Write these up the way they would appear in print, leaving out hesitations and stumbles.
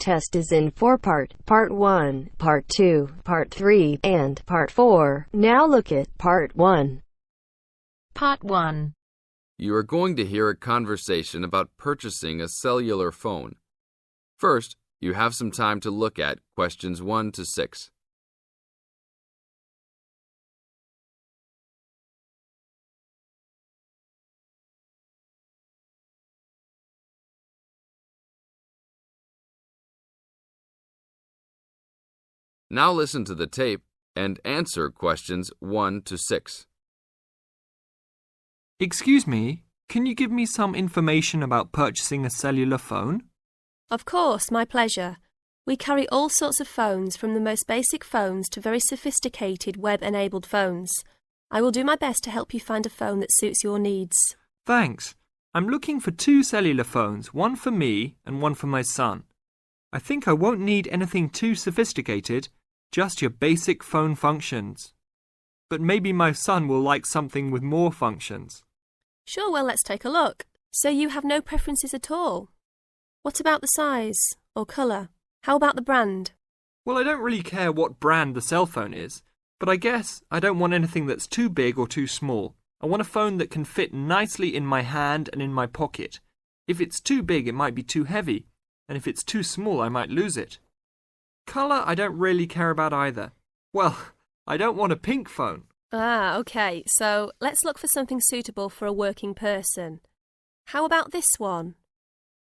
test is in 4 parts: Part 1, Part 2, Part 3, and Part 4. Now look at Part 1. Part 1. You are going to hear a conversation about purchasing a cellular phone. First, you have some time to look at questions 1 to 6. Now listen to the tape and answer questions 1 to 6. Excuse me, can you give me some information about purchasing a cellular phone? Of course, my pleasure. We carry all sorts of phones, from the most basic phones to very sophisticated web-enabled phones. I will do my best to help you find a phone that suits your needs. Thanks. I'm looking for 2 cellular phones, one for me and one for my son. I think I won't need anything too sophisticated, just your basic phone functions. But maybe my son will like something with more functions. Sure, well, let's take a look. So you have no preferences at all? What about the size or colour? How about the brand? Well, I don't really care what brand the cell phone is, but I guess I don't want anything that's too big or too small. I want a phone that can fit nicely in my hand and in my pocket. If it's too big, it might be too heavy, and if it's too small, I might lose it. Colour, I don't really care about either. Well, I don't want a pink phone. Ah, okay, so let's look for something suitable for a working person. How about this one?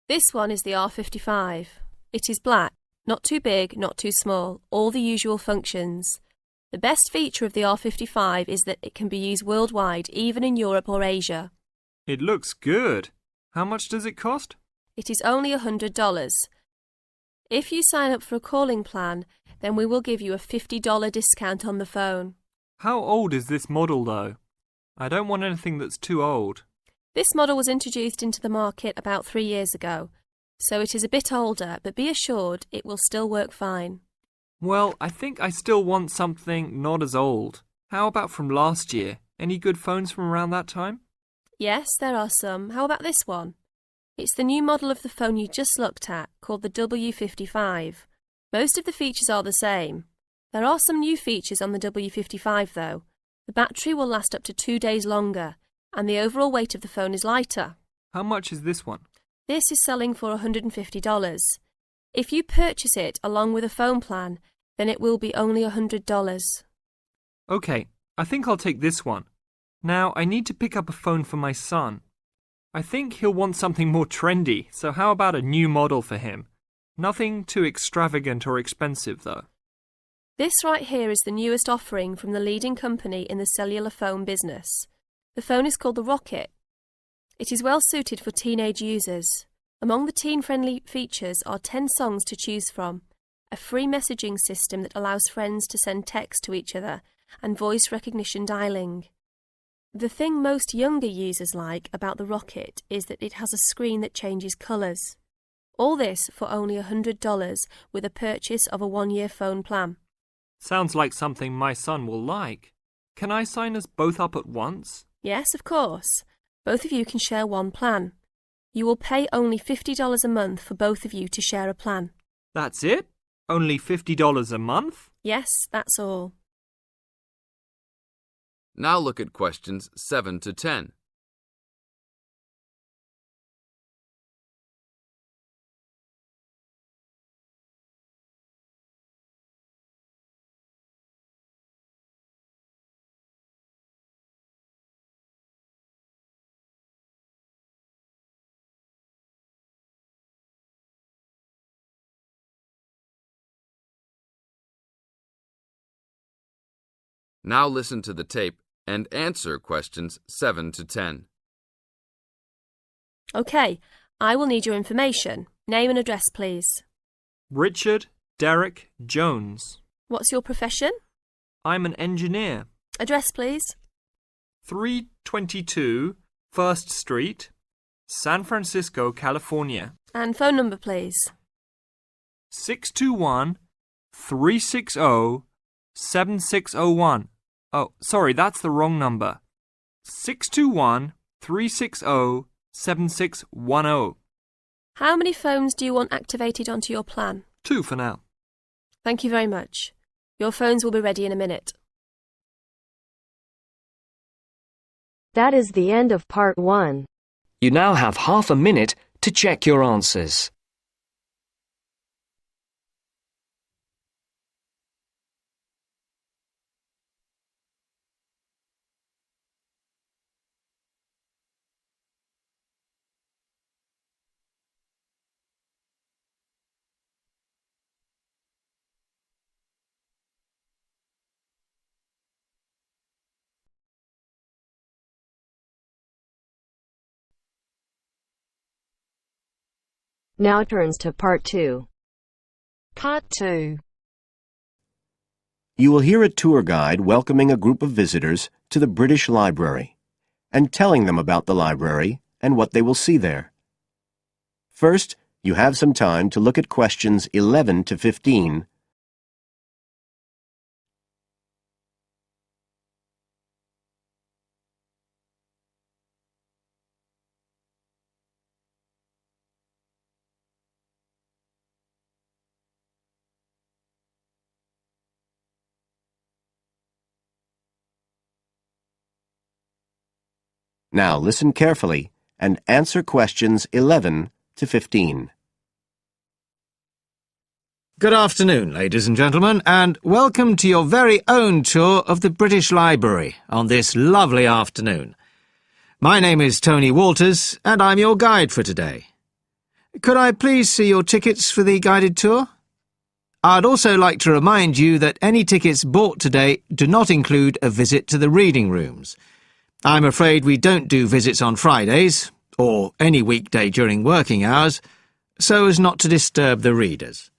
This one is the R55. It is black, not too big, not too small, all the usual functions. The best feature of the R55 is that it can be used worldwide, even in Europe or Asia. It looks good. How much does it cost? It is only $100. If you sign up for a calling plan, then we will give you a $50 discount on the phone. How old is this model, though? I don't want anything that's too old. This model was introduced into the market about 3 years ago, so it is a bit older, but be assured it will still work fine. Well, I think I still want something not as old. How about from last year? Any good phones from around that time? Yes, there are some. How about this one? It's the new model of the phone you just looked at, called the W55. Most of the features are the same. There are some new features on the W55 though. The battery will last up to 2 days longer, and the overall weight of the phone is lighter. How much is this one? This is selling for $150. If you purchase it along with a phone plan, then it will be only $100. Okay, I think I'll take this one. Now, I need to pick up a phone for my son. I think he'll want something more trendy, so how about a new model for him? Nothing too extravagant or expensive, though. This right here is the newest offering from the leading company in the cellular phone business. The phone is called the Rocket. It is well suited for teenage users. Among the teen-friendly features are 10 songs to choose from, a free messaging system that allows friends to send text to each other, and voice recognition dialing. The thing most younger users like about the Rocket is that it has a screen that changes colours. All this for only $100 with a purchase of a 1-year phone plan. Sounds like something my son will like. Can I sign us both up at once? Yes, of course. Both of you can share one plan. You will pay only $50 a month for both of you to share a plan. That's it? Only $50 a month? Yes, that's all. Now look at questions 7 to 10. Now listen to the tape and answer questions 7 to 10. Okay, I will need your information. Name and address, please. Richard Derek Jones. What's your profession? I'm an engineer. Address, please. 322 First Street, San Francisco, California. And phone number, please. 621-360-7601. Oh, sorry, that's the wrong number. 621-360-7610. How many phones do you want activated onto your plan? 2 for now. Thank you very much. Your phones will be ready in a minute. That is the end of part 1. You now have half a minute to check your answers. Now turns to part 2. Part 2. You will hear a tour guide welcoming a group of visitors to the British Library and telling them about the library and what they will see there. First, you have some time to look at questions 11 to 15. Now listen carefully and answer questions 11 to 15. Good afternoon, ladies and gentlemen, and welcome to your very own tour of the British Library on this lovely afternoon. My name is Tony Walters, and I'm your guide for today. Could I please see your tickets for the guided tour? I'd also like to remind you that any tickets bought today do not include a visit to the reading rooms. I'm afraid we don't do visits on Fridays, or any weekday during working hours, so as not to disturb the readers.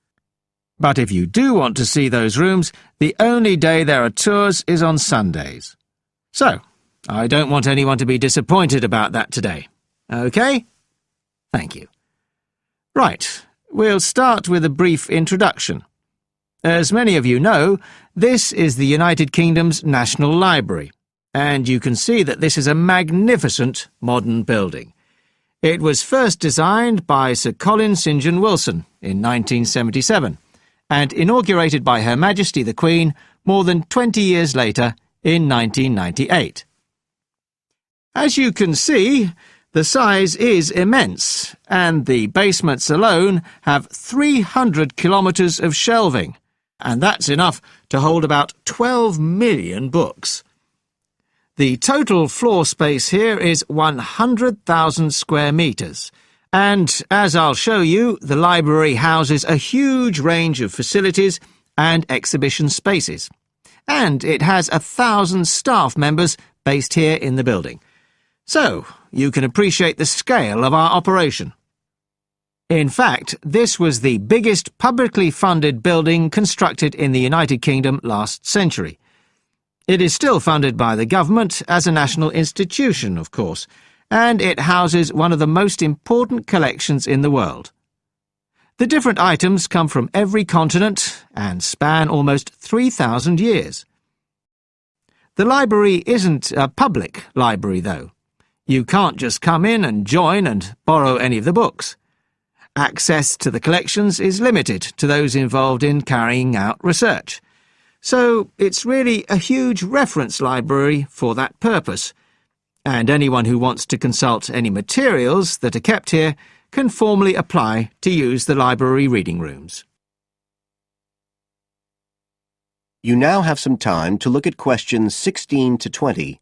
But if you do want to see those rooms, the only day there are tours is on Sundays. So, I don't want anyone to be disappointed about that today. OK? Thank you. Right, we'll start with a brief introduction. As many of you know, this is the United Kingdom's National Library, and you can see that this is a magnificent modern building. It was first designed by Sir Colin St John Wilson in 1977, and inaugurated by Her Majesty the Queen more than 20 years later in 1998. As you can see, the size is immense, and the basements alone have 300 kilometres of shelving, and that's enough to hold about 12 million books. The total floor space here is 100,000 square metres, and, as I'll show you, the library houses a huge range of facilities and exhibition spaces. And it has 1,000 staff members based here in the building. So, you can appreciate the scale of our operation. In fact, this was the biggest publicly funded building constructed in the United Kingdom last century. It is still funded by the government as a national institution, of course, and it houses one of the most important collections in the world. The different items come from every continent and span almost 3,000 years. The library isn't a public library, though. You can't just come in and join and borrow any of the books. Access to the collections is limited to those involved in carrying out research. So it's really a huge reference library for that purpose, and anyone who wants to consult any materials that are kept here can formally apply to use the library reading rooms. You now have some time to look at questions 16 to 20.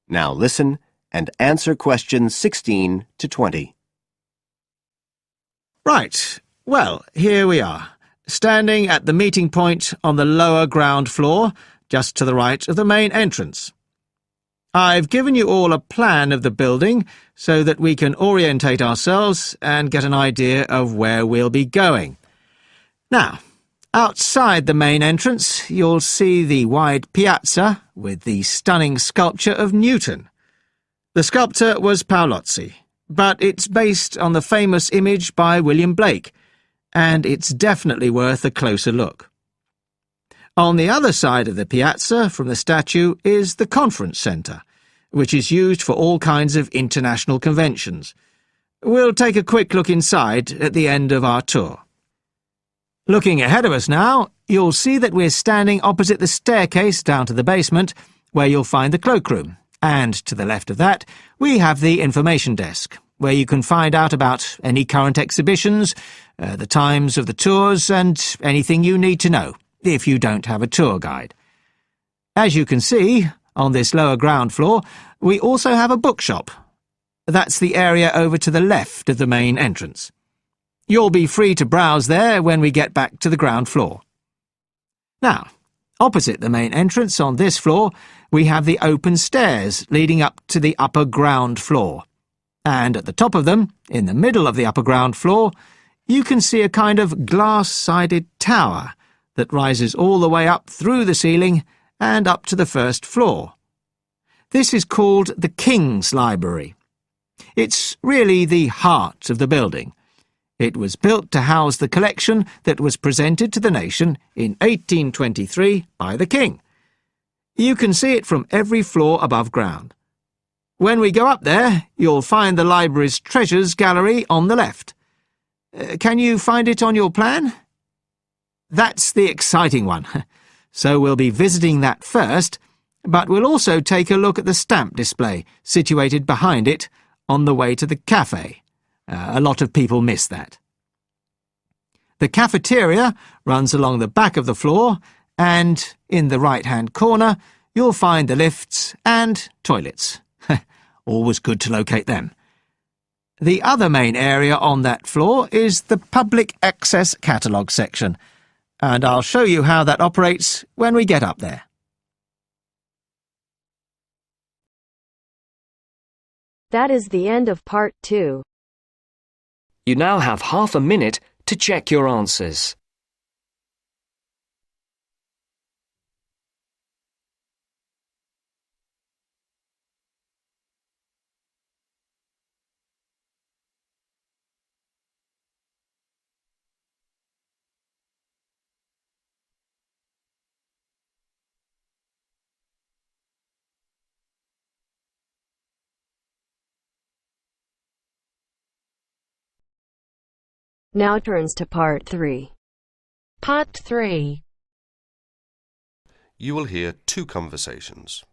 Now listen and answer questions 16 to 20. Right, well, here we are, standing at the meeting point on the lower ground floor, just to the right of the main entrance. I've given you all a plan of the building so that we can orientate ourselves and get an idea of where we'll be going. Now, Outside the main entrance, you'll see the wide piazza with the stunning sculpture of Newton. The sculptor was Paolozzi, but it's based on the famous image by William Blake, and it's definitely worth a closer look. On the other side of the piazza from the statue is the conference centre, which is used for all kinds of international conventions. We'll take a quick look inside at the end of our tour. Looking ahead of us now, you'll see that we're standing opposite the staircase down to the basement, where you'll find the cloakroom, and to the left of that, we have the information desk, where you can find out about any current exhibitions, the times of the tours, and anything you need to know, if you don't have a tour guide. As you can see, on this lower ground floor, we also have a bookshop. That's the area over to the left of the main entrance. You'll be free to browse there when we get back to the ground floor. Now, opposite the main entrance on this floor, we have the open stairs leading up to the upper ground floor. And at the top of them, in the middle of the upper ground floor, you can see a kind of glass-sided tower that rises all the way up through the ceiling and up to the first floor. This is called the King's Library. It's really the heart of the building. It was built to house the collection that was presented to the nation in 1823 by the King. You can see it from every floor above ground. When we go up there, you'll find the library's treasures gallery on the left. Can you find it on your plan? That's the exciting one. So we'll be visiting that first, but we'll also take a look at the stamp display situated behind it on the way to the cafe. A lot of people miss that. The cafeteria runs along the back of the floor, and in the right-hand corner you'll find the lifts and toilets. Always good to locate them. The other main area on that floor is the public access catalogue section, and I'll show you how that operates when we get up there. That is the end of part 2. You now have half a minute to check your answers. Now turns to part 3. Part 3. You will hear 2 conversations.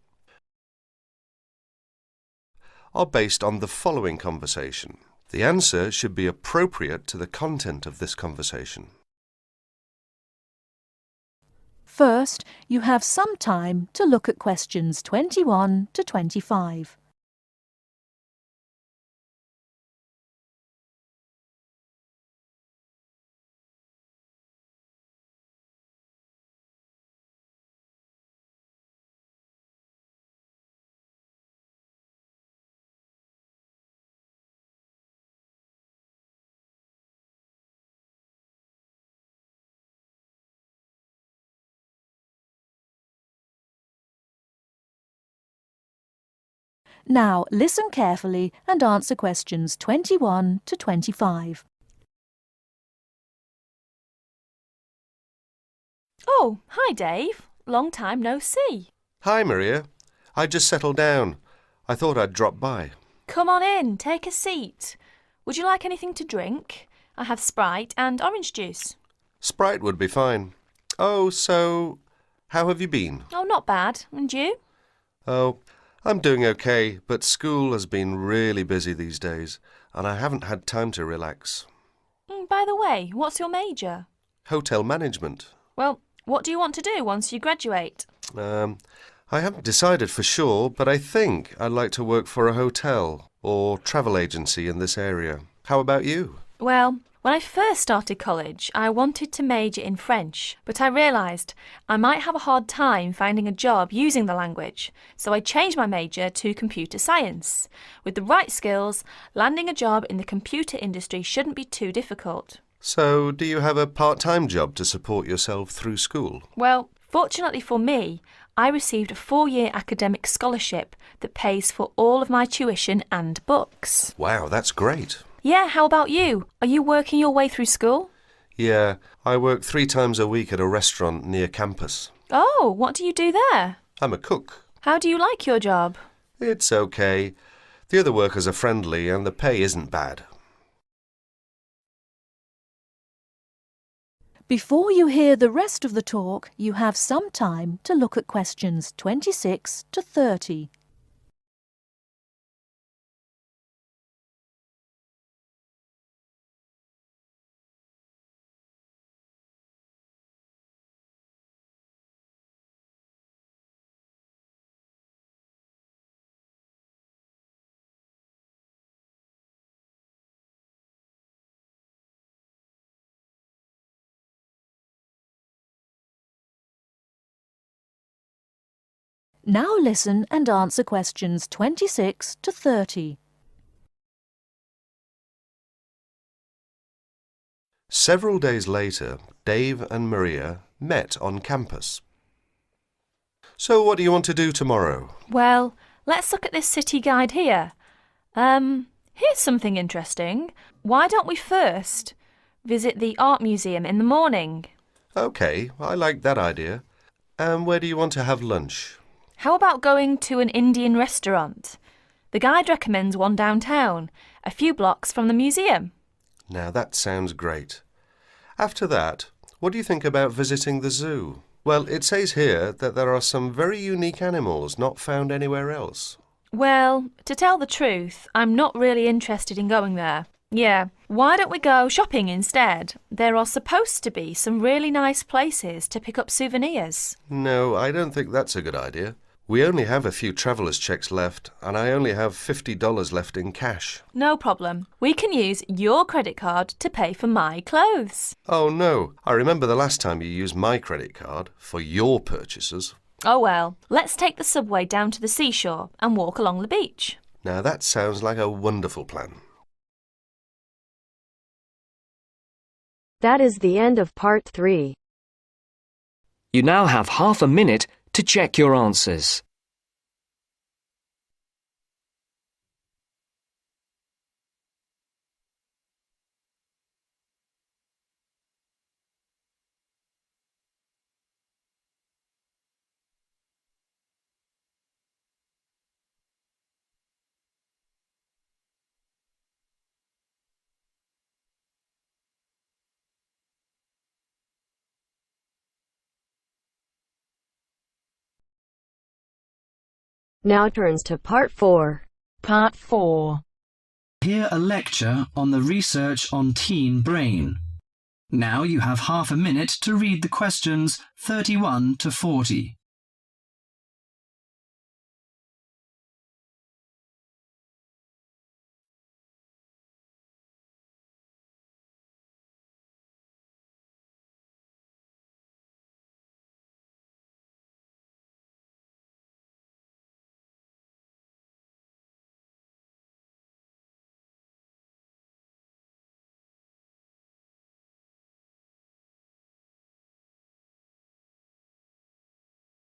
Are based on the following conversation. The answer should be appropriate to the content of this conversation. First, you have some time to look at questions 21 to 25. Now, listen carefully and answer questions 21 to 25. Oh, hi Dave. Long time no see. Hi, Maria. I just settled down. I thought I'd drop by. Come on in, take a seat. Would you like anything to drink? I have Sprite and orange juice. Sprite would be fine. Oh, so, how have you been? Oh, not bad. And you? Oh, I'm doing okay, but school has been really busy these days, and I haven't had time to relax. By the way, what's your major? Hotel management. Well, what do you want to do once you graduate? I haven't decided for sure, but I think I'd like to work for a hotel or travel agency in this area. How about you? Well, when I first started college, I wanted to major in French, but I realised I might have a hard time finding a job using the language, so I changed my major to computer science. With the right skills, landing a job in the computer industry shouldn't be too difficult. So, do you have a part-time job to support yourself through school? Well, fortunately for me, I received a 4-year academic scholarship that pays for all of my tuition and books. Wow, that's great. Yeah, how about you? Are you working your way through school? Yeah, I work 3 times a week at a restaurant near campus. Oh, what do you do there? I'm a cook. How do you like your job? It's okay. The other workers are friendly and the pay isn't bad. Before you hear the rest of the talk, you have some time to look at questions 26 to 30. Now listen and answer questions 26 to 30. Several days later, Dave and Maria met on campus. So what do you want to do tomorrow? Well, let's look at this city guide here. Here's something interesting. Why don't we first visit the art museum in the morning? Okay, I like that idea. And where do you want to have lunch? How about going to an Indian restaurant? The guide recommends one downtown, a few blocks from the museum. Now that sounds great. After that, what do you think about visiting the zoo? Well, it says here that there are some very unique animals not found anywhere else. Well, to tell the truth, I'm not really interested in going there. Yeah, why don't we go shopping instead? There are supposed to be some really nice places to pick up souvenirs. No, I don't think that's a good idea. We only have a few traveller's checks left, and I only have $50 left in cash. No problem. We can use your credit card to pay for my clothes. Oh no, I remember the last time you used my credit card for your purchases. Oh well, let's take the subway down to the seashore and walk along the beach. Now that sounds like a wonderful plan. That is the end of part 3. You now have half a minute to check your answers. Now turns to part 4. Part 4. Hear a lecture on the research on teen brain. Now you have half a minute to read the questions 31 to 40.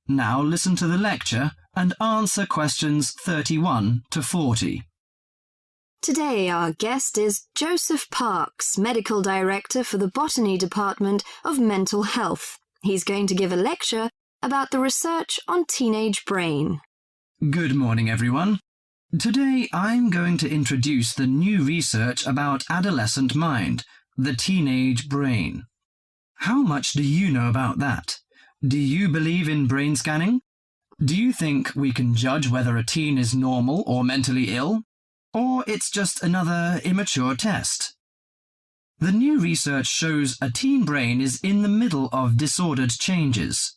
Now listen to the lecture and answer questions 31 to 40. Today our guest is Joseph Parks, Medical Director for the Botany Department of Mental Health. He's going to give a lecture about the research on teenage brain. Good morning, everyone. Today I'm going to introduce the new research about adolescent mind, the teenage brain. How much do you know about that? Do you believe in brain scanning? Do you think we can judge whether a teen is normal or mentally ill? Or it's just another immature test? The new research shows a teen brain is in the middle of disordered changes.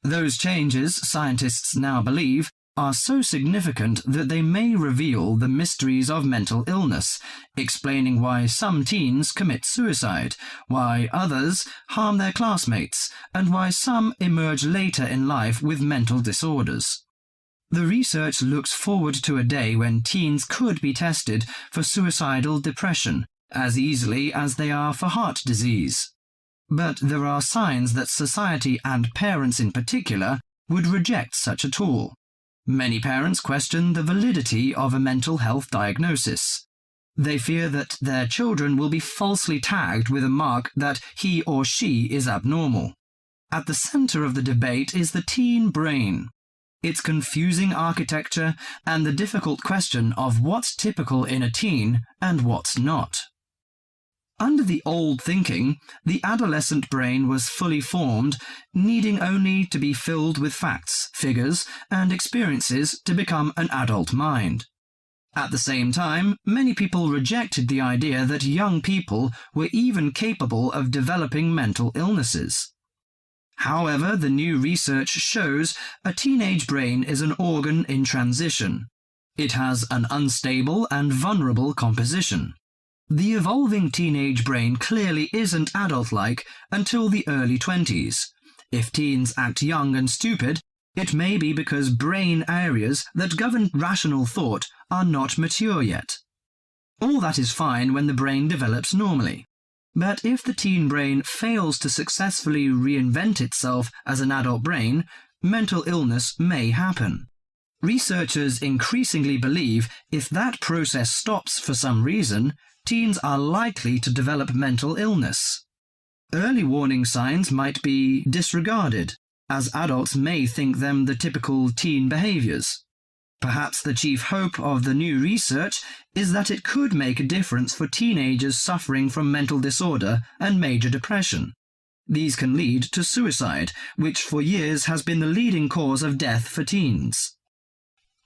Those changes, scientists now believe, are so significant that they may reveal the mysteries of mental illness, explaining why some teens commit suicide, why others harm their classmates, and why some emerge later in life with mental disorders. The research looks forward to a day when teens could be tested for suicidal depression as easily as they are for heart disease. But there are signs that society and parents in particular would reject such a tool. Many parents question the validity of a mental health diagnosis. They fear that their children will be falsely tagged with a mark that he or she is abnormal. At the center of the debate is the teen brain, its confusing architecture and the difficult question of what's typical in a teen and what's not. Under the old thinking, the adolescent brain was fully formed, needing only to be filled with facts, figures, and experiences to become an adult mind. At the same time, many people rejected the idea that young people were even capable of developing mental illnesses. However, the new research shows a teenage brain is an organ in transition. It has an unstable and vulnerable composition. The evolving teenage brain clearly isn't adult-like until the early 20s. If teens act young and stupid, it may be because brain areas that govern rational thought are not mature yet. All that is fine when the brain develops normally. But if the teen brain fails to successfully reinvent itself as an adult brain, mental illness may happen. Researchers increasingly believe if that process stops for some reason, teens are likely to develop mental illness. Early warning signs might be disregarded, as adults may think them the typical teen behaviors. Perhaps the chief hope of the new research is that it could make a difference for teenagers suffering from mental disorder and major depression. These can lead to suicide, which for years has been the leading cause of death for teens.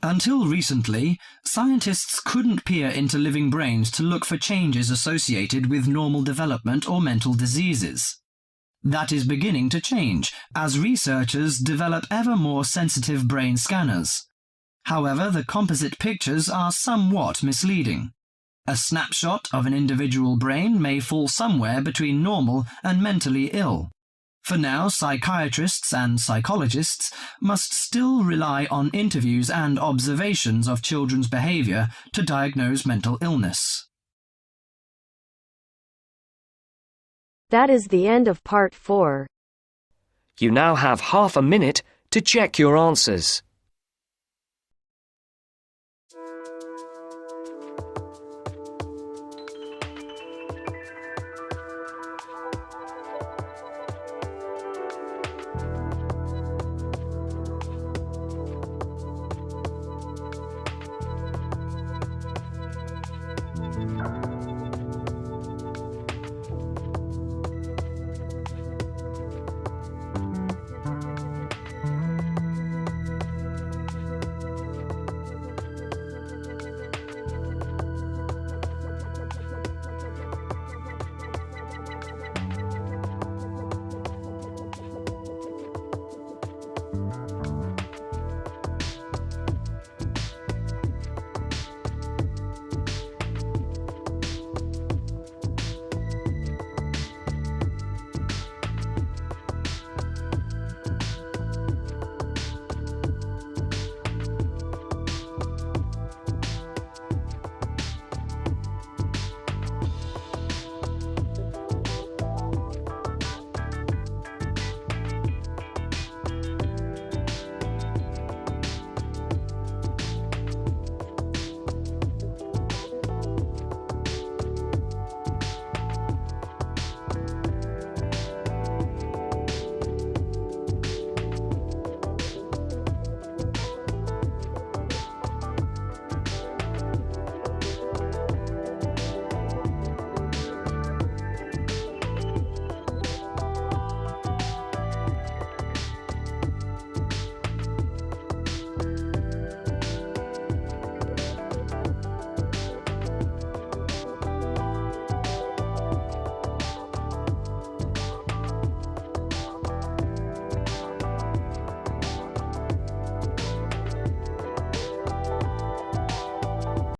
Until recently, scientists couldn't peer into living brains to look for changes associated with normal development or mental diseases. That is beginning to change as researchers develop ever more sensitive brain scanners. However, the composite pictures are somewhat misleading. A snapshot of an individual brain may fall somewhere between normal and mentally ill. For now, psychiatrists and psychologists must still rely on interviews and observations of children's behavior to diagnose mental illness. That is the end of part 4. You now have half a minute to check your answers.